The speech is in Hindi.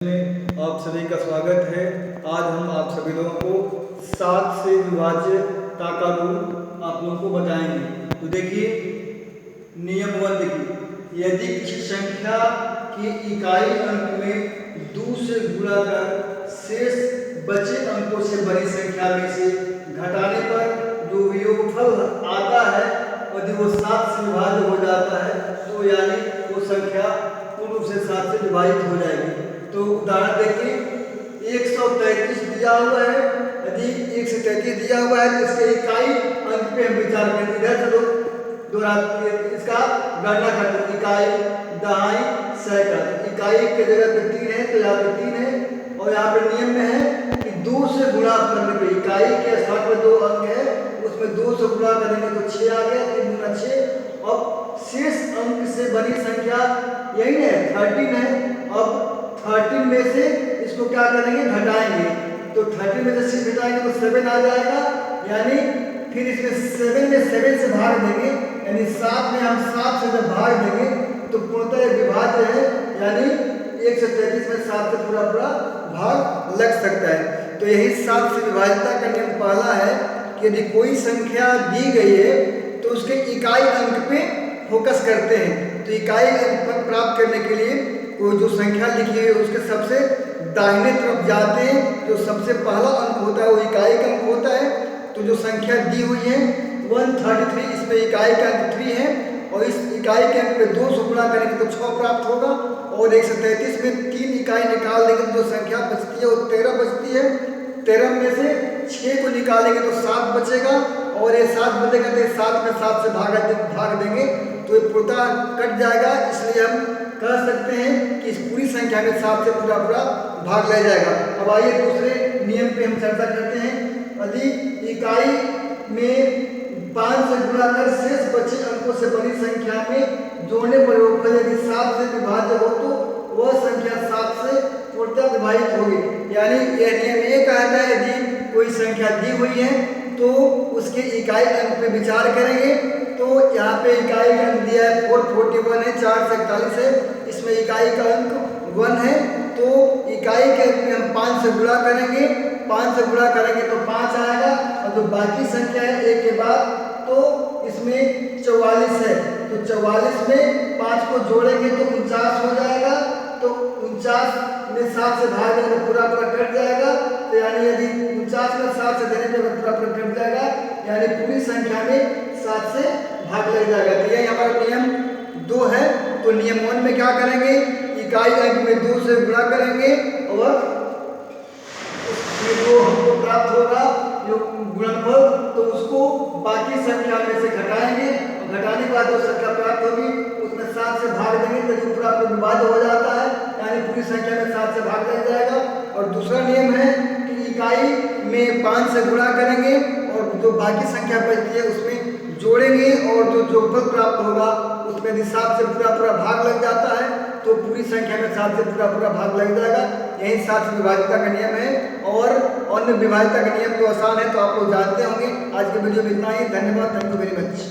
में आप सभी का स्वागत है। आज हम आप सभी लोगों को 7 से विभाज्यता का रूल आप लोगों को बताएंगे। तो देखिए नियम 1 देखिए, यदि किसी संख्या के इकाई अंक में 2 से गुणा कर शेष बचे अंकों से बड़ी संख्या में से घटाने पर जो योगफल आता है यदि वो 7 से विभाज्य हो जाता है तो यानी वो संख्या पूर्ण रूप से 7 से विभाजित हो जाएगी। तो उदाहरण देखिए 133 दिया हुआ है, यदि 133 दिया हुआ है तो इसके इकाई अंक पे हम विचार करें। इधर चलो इसका गणना करते हैं, इकाई दहाई सैकड़ा। इकाई के जगह पे 3 है तो यहाँ पे 3 है और यहाँ पे नियम में है कि 2 से गुणा करने पे इकाई के स्थान पर 2 अंक है उसमें 2 से गुणा करेंगे तो 6 आ गया, 3 गुना 6। अब शेष अंक से बड़ी संख्या यही है 13 है। अब 13 में से इसको क्या करेंगे घटाएंगे, तो 13 में से 6 घटाएंगे तो 7 आ जाएगा, यानी फिर इसमें 7 में 7 से भाग देंगे, यानी 7 में हम 7 से जब भाग देंगे तो पूर्णतः विभाज्य है, यानी 133 में 7 से पूरा भाग लग सकता है। तो यही 7 से विभाज्यता का नियम पहला है कि यदि कोई संख्या दी गई है तो उसके इकाई अंक पे फोकस करते हैं। तो इकाई अंक प्राप्त करने के लिए वो जो संख्या लिखी है उसके सबसे दाहिने तरफ जाते हैं, जो सबसे पहला अंक होता है वो इकाई का अंक होता है। तो जो संख्या दी हुई है 133, इसमें इकाई का अंक 3 है और इस इकाई के अंक पे 2 से गुणा करेंगे तो 6 प्राप्त होगा और 133 में 3 इकाई निकाल देंगे तो जो संख्या बचती है वो 13 बचती है। 13 में से 6 को निकालेंगे तो 7 बचेगा और ये 7 बचेगा तो 7 में 7 से भाग देंगे तो ये पूर्णतः कट जाएगा। इसलिए हम कह सकते हैं कि इस पूरी संख्या में 7 से पूरा भाग ले जाएगा। अब आइए दूसरे नियम पे हम चर्चा करते हैं। यदि इकाई में 5 से गुणा कर शेष बचे अंकों से बड़ी संख्या में जोड़ने पर योगफल यदि 7 से विभाज्य हो तो वह संख्या 7 से पूर्णतः विभाजित होगी। यानी यह नियम ये कहता है यदि कोई संख्या दी हुई है तो उसके इकाई अंक पे विचार करेंगे। तो यहाँ पे इकाई का अंक दिया है 441 है, 4 से 41 है, इसमें इकाई का अंक 1 है तो इकाई के अंक में हम 5 से गुणा करेंगे, 5 से गुणा करेंगे तो 5 आएगा और जो बाकी संख्या है 1 के बाद तो इसमें 44 है, तो 44 में 5 को जोड़ेंगे तो 49 हो जाएगा। तो 49 में 7 से भाग देंगे तो पूरा कट जाएगा, तो यानी यदि 49 में 7 से देने पे पूरा कट जाएगा, यानी पूरी संख्या में 7 से भाग लग जाएगा। तो यही हमारा नियम 2 है। तो नियम 1 में क्या करेंगे, इकाई अंक में 2 से गुणा करेंगे और जो हमको प्राप्त होगा जो गुणनफल तो उसको बाकी संख्या में से घटाएंगे और घटाने के बाद जो संख्या प्राप्त होगी उसमें 7 से भाग देंगे तो पूरा विभाज्य हो जाता है, यानी पूरी संख्या में 7 से भाग लग जाएगा। और दूसरा नियम है कि इकाई में 5 से गुणा करेंगे और जो बाकी संख्या बचती है उसमें जोड़ेंगे और जो योगफल प्राप्त होगा उसमें यदि 7 से पूरा भाग लग जाता है तो पूरी संख्या में 7 से पूरा भाग लग जाएगा। यही 7 विभाज्यता का नियम है और अन्य विभाज्यता का नियम तो आसान है, तो आप लोग जानते होंगे। आज के वीडियो में इतना ही, धन्यवाद, थैंक यू वेरी मच।